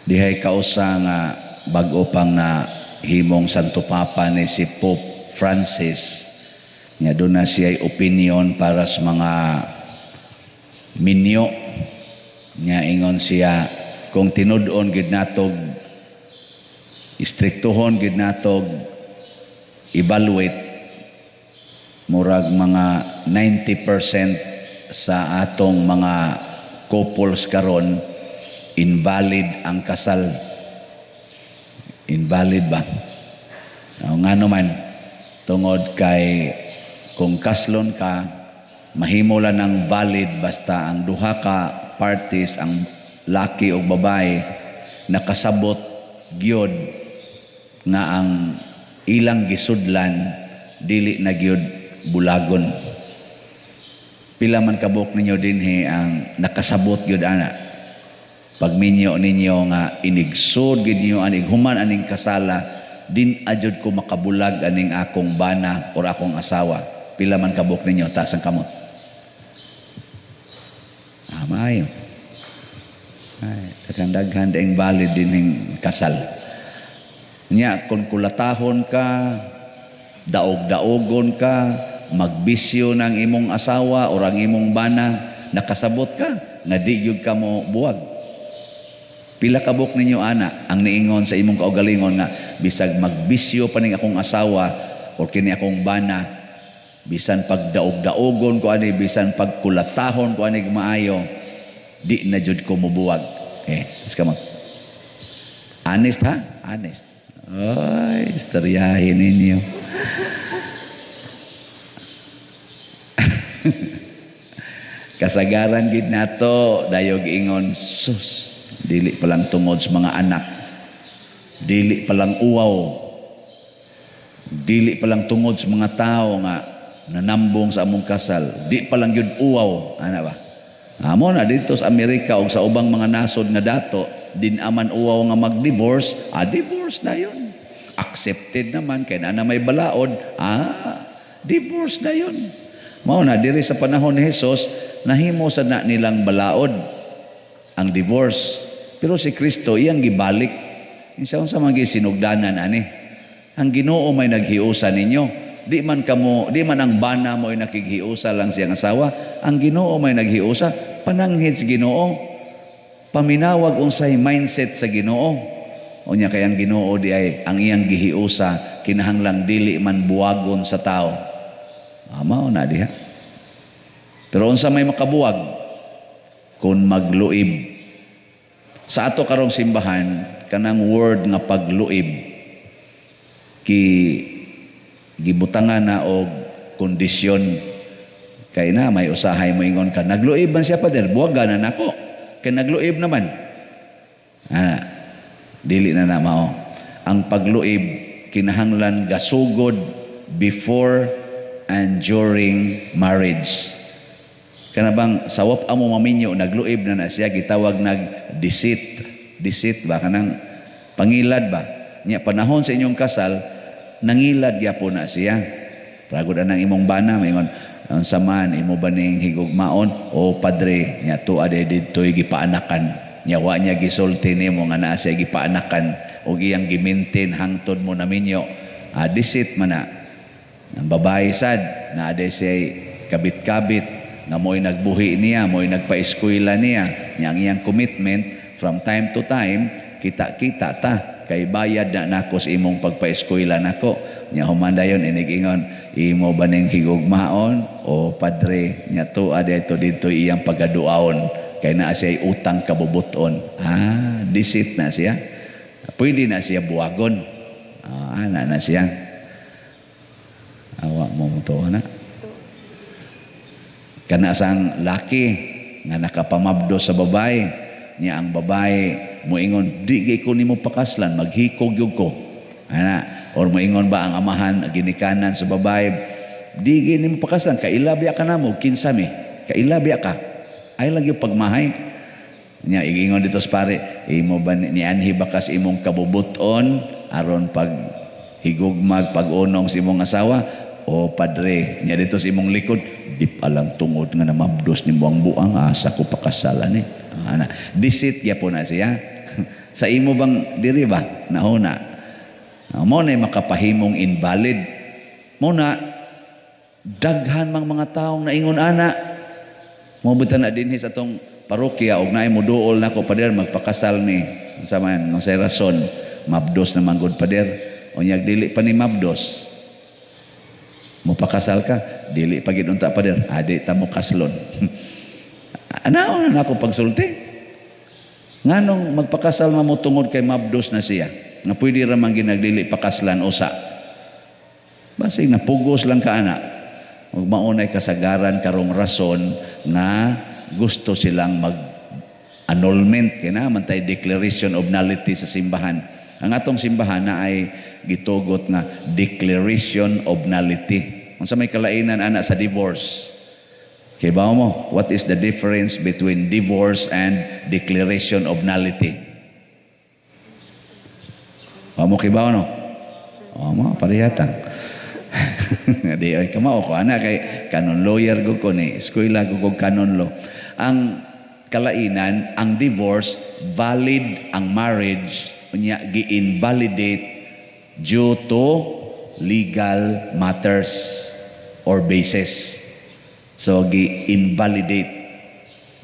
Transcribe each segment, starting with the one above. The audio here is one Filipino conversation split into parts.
Dihay kausa nga bag-o pang na himong Santo Papa ni si Pope Francis, nga doon na siya'y opinion para sa mga minyo, nga ingon siya kung tinudon gid natog istriktuhon gid natog evaluate murag mga 90% sa atong mga couples karon invalid ang kasal. Invalid ba? Nga naman tungod kay kung kaslon ka mahimo lang ng valid basta ang duha ka parties, ang laki o babae, nakasabot gyud nga ang ilang gisudlan dili na gyud bulagon. Pila man kabuk ninyo dinhi ang nakasabot gyud ana. Pag minyo ninyo nga inigsud gid niyo aning human aning kasala, din adyod ko makabulag aning akong bana or akong asawa. Pila man kabuk ninyo taas ang kamot. Maayo. Ay, daghan daing valid dining kasal. Nya kung kulatahon ka, daog-daogon ka, magbisyo ng imong asawa o ang imong bana, nakasabot ka, nga di gyud ka mo buwag. Pila kabuk ninyo ana ang niingon sa imong kaugalingon nga bisag magbisyo pa ning akong asawa o kini akong bana, bisan pagdaog-daogon ko ani, bisan pagkulatahon ko ani maayo, di na jud ko mubuwag. Iska mo. Honest ha? Honest. Ay, istoryahin ninyo. Kasagaran gid nato dayog ingon sus, dili pa lang tungod sa mga anak, dili pa lang uwaw, dili pa lang tungod sa mga tao nga nanambong sa among kasal, di pa lang yun uwaw, ana ba? Amo na dito sa Amerika o sa ubang mga nasod nga dato, din aman uwaw nga mag-divorce, divorce na yun. Accepted naman, kaya na may balaod, divorce na yun. Mao na, diri sa panahon ni Jesus, nahimo sa na nilang balaod ang divorce. Pero si Kristo, iyang gibalik. Isa sa mga sinugdanan, ani. Ang Ginoo may naghiusa ninyo. Di man ang bana mo ay nakighiusa lang siyang asawa. Ang Ginoo may naghiusa, pananghid sa Ginoo. Paminawag unsay mindset sa Ginoo. O niya kay ang Ginoo di ay ang iyang gihiusa, kinahanglang dili man buwagon sa tao. Mao na diha. Pero unsa may makabuwag kung magluib. Sa ato karong simbahan, kanang word nga pagluib gibutangan na og kondisyon. Kay na may usahay mo ingon ka, nagluib man siya pader, buwagan na nako. Kay nagluib naman. Dili na mao. Ang pagluib kinahanglan gasugod before and during marriage. Kanabang sawap amo maminyo nagluib na siya, gitawag deceit ba kanang pangilad ba. Nya panahon sa inyong kasal, nangilad gyapon na siya. Pragod anang imong bana maingon, ang saman imo ba ning higugmaon o padre nya tuwa didtoy gipaanakan. Nya wa nya gisulti nimo nga naa siya gipaanakan o iyang gimintin hangtod mo na minyo. Deceit man na. Ang babae sad na ade siya kabit-kabit nga mo'y nagbuhi niya, mo'y nagpa-eskwela niya, nya ang iyang commitment from time to time, kita-kita ta kay bayad na nako sa imong pagpa-eskwela nako. Nya humandayon inig-ingon, imo ba ning higugmaon o padre nya tuwa dito iyang pagaduaon kay naa siya utang kabubuton. Deceit na siya. Pwede na siya buwagon. Ana na siya. Awa mo to na. Kana sang laki nga nakapamabdo sa babae, niya ang babae moingon, di gay ko nimo pakaslan, maghikog yug ko. Ana, or moingon ba ang amahan ginikanan sa babae, di gay nimo pakaslan, kailabya ka namo, kinsami, kailabya ka. Ay lang yung pagmahay. Niya igingon dito sa pare, imo ba ni anhi bakas imong kabubuton aron pag higugmag pag-unong sa imong asawa, O padre, nya dito sa imong likod, di palang tungod nga namabdos ni buang-buang, asa ko pakasalan eh. Ana, disit ya po na siya. Sa imo bang diri ba? Nahuna. Mo na makapahimong invalid. Mo na, daghan mang mga taong naingon ana. Mo buta na dinhi sa atong parokya, og naay mo duol na ko pader, magpakasal ni. Sa man, no sa rason, mabdos na manggod pader. Unyag dili pa ni mabdos. Mo pakasal ka, dili pa gid unta pader, adi ta mo kaslon. Anaon na ako pagsulti? Nganong magpakasal mo tungod kay mabdos na siya, nga pwede ra man ginagdili pakaslan usa. Basig napugos lang ka ana. Ug maunay kasagaran karong rason nga gusto silang mag annulment kina man tay declaration of nullity sa simbahan. Ang atong simbahan na ay gitugot nga declaration of nullity. Unsa may kalainan ana sa divorce? Kay ba mo, what is the difference between divorce and declaration of nullity? Mo kay ba no? Mo parehata. Di ay kamao ko ana kay canon lawyer ko ni, eskwela ko canon law. Ang kalainan, ang divorce valid ang marriage, unya gi-invalidate due to legal matters or basis. So, gi-invalidate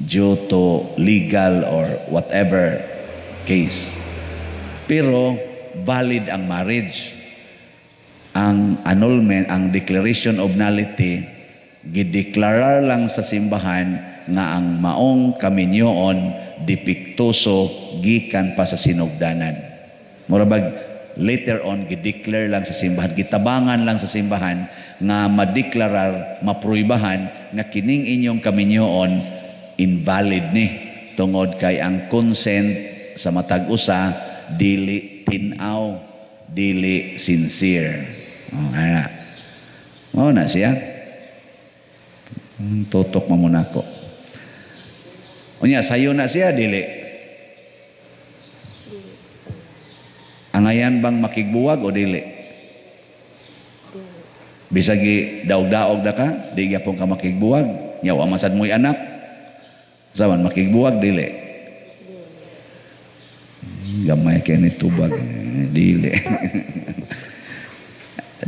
due to legal or whatever case. Pero, valid ang marriage. Ang annulment, ang declaration of nullity, gideklarar lang sa simbahan nga ang maong kaminyoon dipiktuso gikan pa sa sinugdanan. Murabag, later on, gideclare lang sa simbahan, gitabangan lang sa simbahan nga madeklarar, mapruibahan nga kining inyong kaminyoon invalid ni tungod kay ang consent sa matag usa dili tinaw, dili sincere. Ana. Na siya. Tutok mo muna ko. Unya sayo na siya dili. Angayan bang makigbuwag o dili? Bisagi daog-daog na ka, di gyapon ka makigbuwag. Nya wa masad mo'y anak. Saman makigbuwag dili. Gamay kay ni tubag, dili.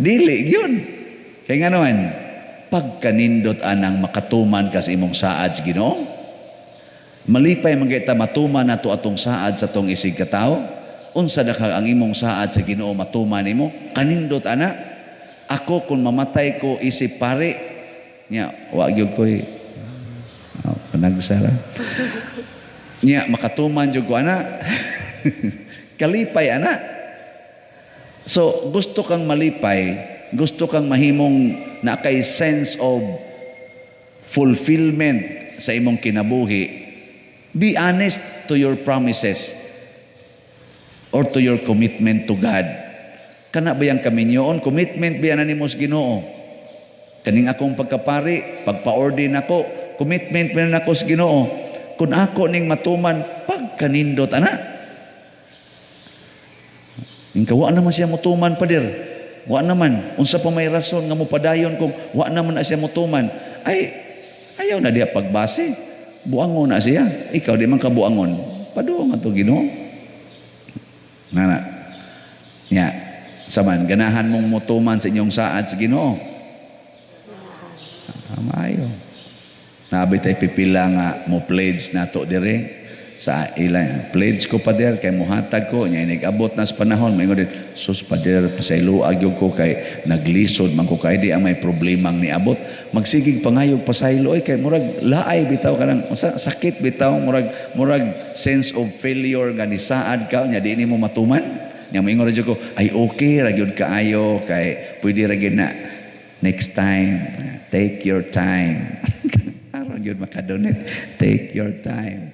Dili gyud. Kay nga naman, pagkanindot anang makatuman ka sa imong saad sa Ginoo, malipay magayta matuman nato atong saad sa tong isig katawo. Unsa da ka ang imong saad sa Ginoo matuman nimo, kanindot ana. Ako kung mamatay ko isip pare nya wa gyud koy panagsara nya makatuman jud ko ana. Kalipay ana. So gusto kang malipay, gusto kang mahimong na kay sense of fulfillment sa imong kinabuhi, be honest to your promises or to your commitment to God. Kana ba yang kaminyoon? Commitment ba yan nimo sa Ginoo? Kaning akong pagkapari, pagpa-ordain ako, commitment ba na ako sa Ginoo? Kung ako ning matuman, pagkanindot ana. Ingka wa naman siya mutuman padir. Wa naman. Unsa pa may rason nga mupadayon kung wa naman na siya mutuman? Ay, ayaw na diya pagbase. Buangon na siya. Ikaw di man ka buangon. Paduong ato Ginoo. Nga nya saman ganahan mong mutuman sa inyong saad sa Ginoo. Maayo. Nabi tay pipila nga mo pledge nato dire sa ilang pledge ko pa der kay muhatag ko nya nag-abot na sa panahon maingon din sus pa der pasaylo agyog ko kay naglisod man ko kay di ang may problemang niabot magsigig pangayog pasaylo ay kay murag laay bitaw kanang sakit bitaw murag sense of failure nga ni saad ka nya di nimo matuman nya moingon ra ko ay okay ra gyud kaayo kay pwede ra gyud na next time take your time aron gyud makadonate take your time.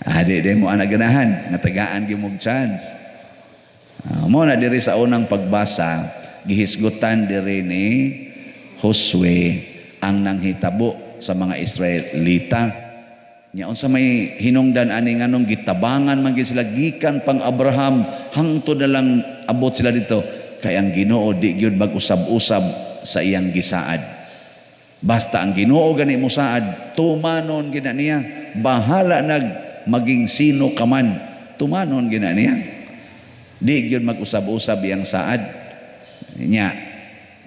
Adi mo anak ganahan nga tagaan gyud mong chance. Mo na diri sa unang pagbasa gihisgutan diri ni Josue ang nanghitabo sa mga Israelita. Nya unsa may hinungdan ani nganong gitabangan man gyud sila gikan pang Abraham hangtod na lang abot sila dito kay ang Ginoo di gyud mag-usab-usab sa iyang gisaad. Basta ang Ginoo gani mo saad, tumanon gina niya. Bahala nag maging sino ka man, tumanon gina niya. Di gyud mag-usab-usab iyang saad. Nya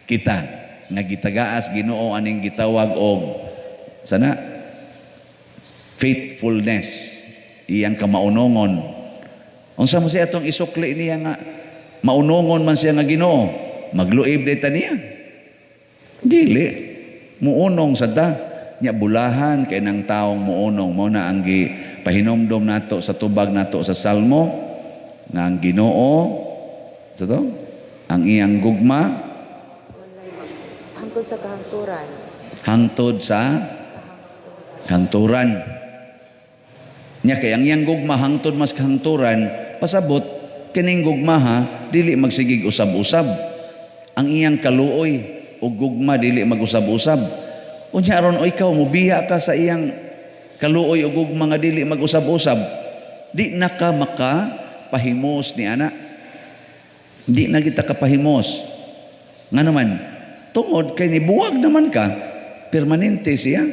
kita nga gitagaas Ginoo aning gitawag og sana faithfulness, iyang kamaunongon. Unsa mo siya atong isukli niya nga maunongon man siya nga Ginoo, magluib dita niya. Dili muunong sa ta nya bulahan kay nang taong muunong mo na ang pahinomdom nato sa tubag nato sa Salmo nga ang Ginoo sa to ang iyang gugma hangtod sa kahangturan. Hangtod sa kahangturan. Nya kay ang iyang gugma hangtod mas kahangturan, pasabot kining gugma ha dili magsigig usab-usab. Ang iyang kaluoy o gugma dili mag-usab-usab. Unya aron o ikaw mubiya ka sa iyang kaluoy o gugma nga dili mag-usab-usab, di na ka makapahimos ni ana. Di na kita kapahimos. Nga naman, tungod kay nibuwag naman ka, permanente siya.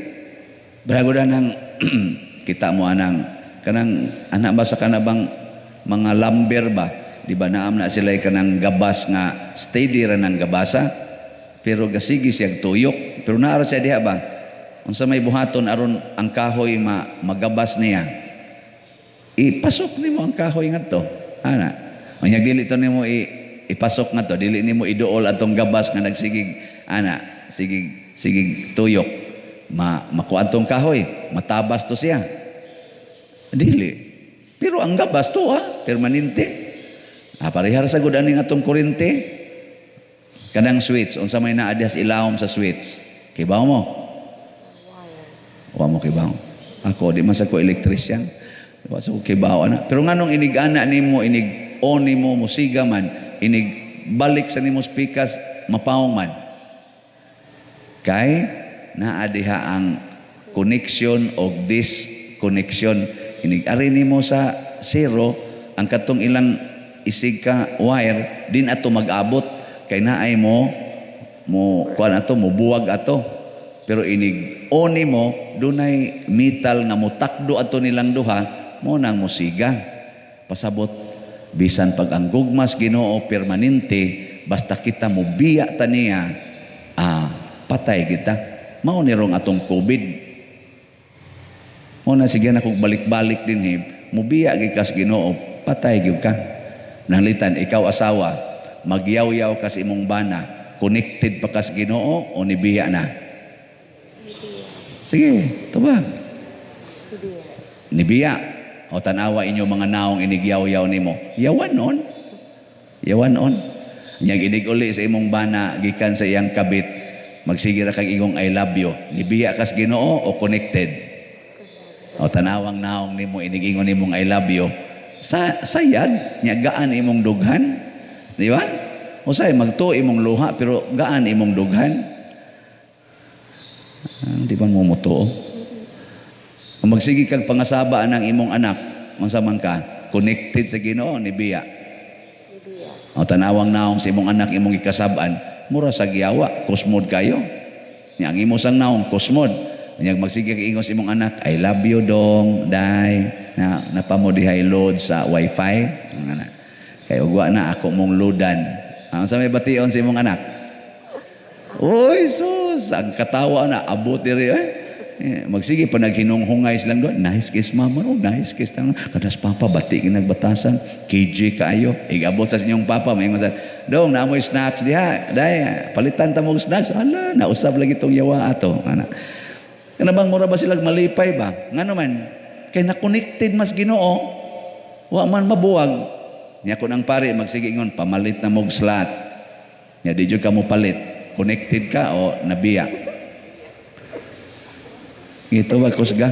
Brago na nang kita mo anang kanang anak ba sa kanabang mga lumber ba, di ba naam na sila kanang gabas nga steady ra ng gabasa pero gasigi siya tuyok pero naara siya diha ba unsa may buhaton aron ang kahoy magabas niya, ipasok nimo ang kahoy ngadto ana unya dili to nimo ipasok ngadto, dili nimo iduol atong gabas nga nagsigig ana sigig tuyok makuha tong kahoy matabas to siya dili. Pero ang gabas to permanente. Parehar sa gud aning atong kuryente. Kanang switch, unsa may naa diha ilawom sa switch. Kibaw mo? Wa mo kibaw. Ako di man sa ko electrician. Wa sa ko kibaw ana. Pero nganong inig-ana nimo inig on nimo musiga man, inig balik sa nimo speakers mapawong man. Kay naa diha ang connection o disconnection. Inig-ari nimo sa zero ang katong ilang isig ka wire din ato mag-abot kay naay mo kuan ato mo buwag ato pero inig on nimo dunay metal nga mutakdo ato nilang duha mo nang musiga pasabot bisan pag ang gugmas Ginoo permanente basta kita mo biya ta niya patay kita mao ni rong atong COVID. Muna sige na kung balik-balik din mubiya gikas Ginoo, patay gyud ka. Nanglitan ikaw asawa, magyaw-yaw kas imong bana, connected pa kas Ginoo o nibiya na? Sige, tubag. Nibiya. O tanawa inyo mga naong inigyaw-yaw nimo. Yawan on. Yawan on. Nyag inig uli sa imong bana gikan sa iyang kabit, magsigira kag igong I love you. Nibiya kas Ginoo o connected? O tanawang naong nimo inigingon nimong I love you sayag nya gaan imong dughan di ba usay magtuo imong luha pero gaan imong dughan di ba mo mutuo magsigi kag pangasaba ng imong anak unsa man ka connected sa Ginoo ni biya o tanawang naong sa imong anak imong ikasab-an mura sa giyawa kusmod kayo nya ang imo sang naong kusmod. Nyag magsige kay ingos imong anak, I love you dong, day. Napamodihay load sa wifi. Kay ugwa na ako mong loadan. Ang sa may bation sa imong anak. Oy sus, ang katawa na abot diri magsige pa naghinunghungay silang doon. Nice kiss mama, nice kiss tang. Kadas papa bati nagbatasan, KJ kaayo. Igabot sa inyong papa, may ingon sa, dong naamoy snacks diha, day. Palitan ta mo snacks. Ala, nausab lagi tong yawa ato, ana. Kanabang mura ba silang malipay ba? Nga naman, kay na-connected mas Ginoo, wa man mabuwag. Nya ko nang pare, magsigingon, pamalit na mong slot. Nya di dyan ka mo palit. Connected ka o nabiya? Ito ba, kusga?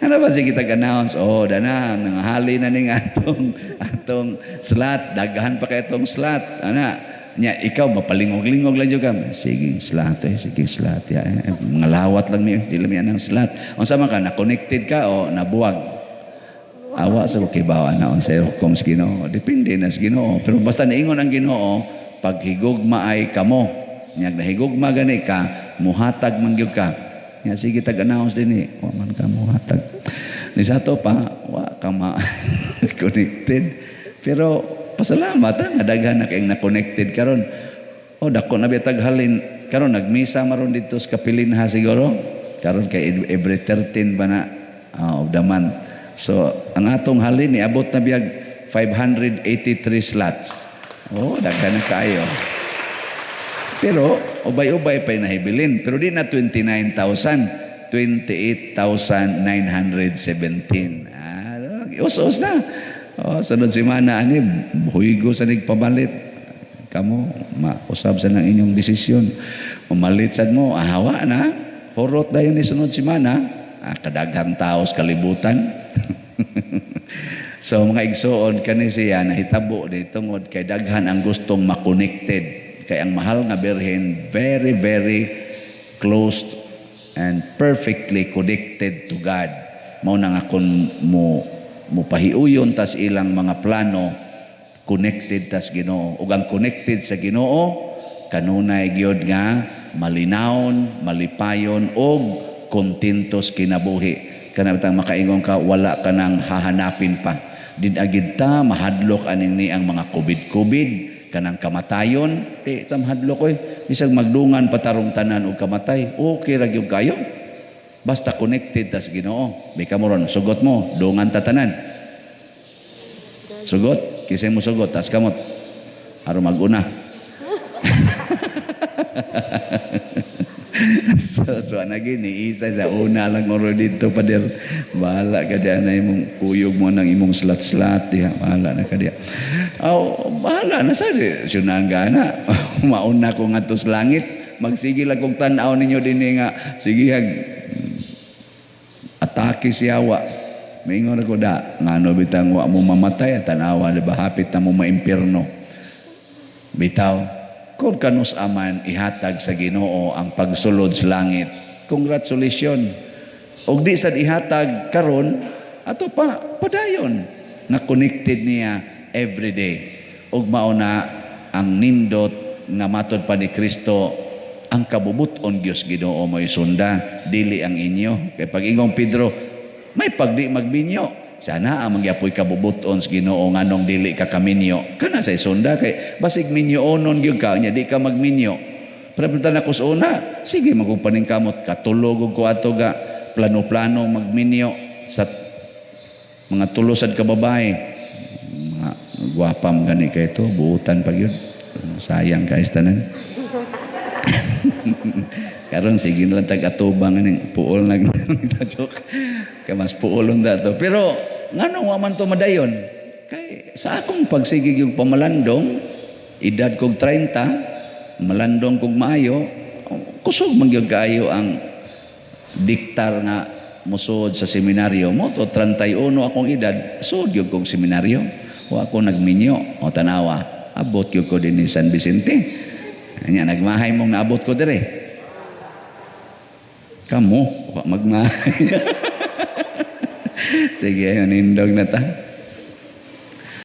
Ano ba sige tag-announce? Dana, nanghali na ning atong slot. Dagahan pa kay itong slot. Ana, nya ikaw mapalingog-lingog lang jud ka. Sige slot sige slot ya. Mga lawat lang mi dili mi anang slot. Unsa man ka na connected ka o nabuwag? Awa sa kibawa na on sa kung sa Ginoo. Depende na sa Ginoo. Pero basta niingon ang Ginoo, pag higugma ay kamo. Nyag na higugma gani ka, muhatag man gyud ka. Nga sige tag-announce din wa man ka muhatag. Ni sa to pa, wa ka connected. Pero pasalamat nga daghan na kayong na-connected karon. O dako na bitag halin karon nagmisa maron dito sa Kapilinha siguro. Karon kay every 13 ba na of the month. So, ang atong halin ni abot na biyag 583 slots. Oh, daghan na kayo. Pero, ubay-ubay pa nahibilin. Pero di na 29,000. 28,917. Us-us na. Oh, sunod si Mana, ani, huigo sa nagpabalit. Kamu, mausab sa ng inyong desisyon. Umalit sad mo, ahawa na. Horot dayon ni sunod si Mana. Kadaghang taos kalibutan. So mga igsoon kani siya nahitabo ni tungod kay daghan ang gustong ma-connected kay ang mahal nga birhen very very close and perfectly connected to God. Mao na nga kun mo pahiuyon tas ilang mga plano connected tas Ginoo ug ang connected sa Ginoo kanunay gyud nga malinawon, malipayon og kontentos kinabuhi. Kanang makaingon ka wala ka nang hahanapin pa. Dinagid ta mahadlok aning ni ang mga COVID kanang kamatayon di ta mahadlok bisag magdungan patarong tanan og kamatay okay ra gyud kayo basta connected ta sa Ginoo. Bika mo ron sugot mo dungan ta tanan. Sugot kisay mo sugot tas kamot aron maguna. So nagini isa sa una lang oro dito pader bahala ka diyan na imong kuyog mo nang imong slat-slat diha bahala na ka diya. Bahala na sa sunan gana. Mauna ko ngadto sa langit magsige lang kog tan-aw ninyo dinhi nga sige hag atake si Yawa. Maingon ako da ngano bitang wa mo mamatay tan-awa diba hapit na mo maimpierno. Bitaw kung kanus aman ihatag sa Ginoo ang pagsulod sa langit. Congratulations. Og di sad ihatag karon ato pa padayon nga connected niya every day. Og mao na ang nindot nga matud pa ni Kristo ang kabubuton Dios Ginoo mo isunda dili ang inyo. Kay pag ingong Pedro may pagdi magbinyo sana ang magyapoy kabubuton sa Ginoo nganong dili ka kaminyo kana sa isunda kay basig minyoonon gyud ka nya di ka magminyo pero na ko sa una sige magpaning kamot katulog ko ato ga plano-plano magminyo sa mga tulosad ka babae mga gwapam gani kay to buutan pa gyud sayang ka istanan. Karon sige lang tag-atubang ning puol nag joke kay mas puolon dato pero ngano wa man to madayon kay sa akong pagsigi yung pamalandong edad kog 30 malandong kog maayo kusog man gyud kaayo ang diktar nga musud sa seminaryo mo to 31 akong edad sud gyud kog seminaryo wa ako nagminyo o tanawa abot gyud ko dinhi San Vicente nya nagmahay mong naabot ko dire. Kamu, magmahay. Sige, nindog na ta.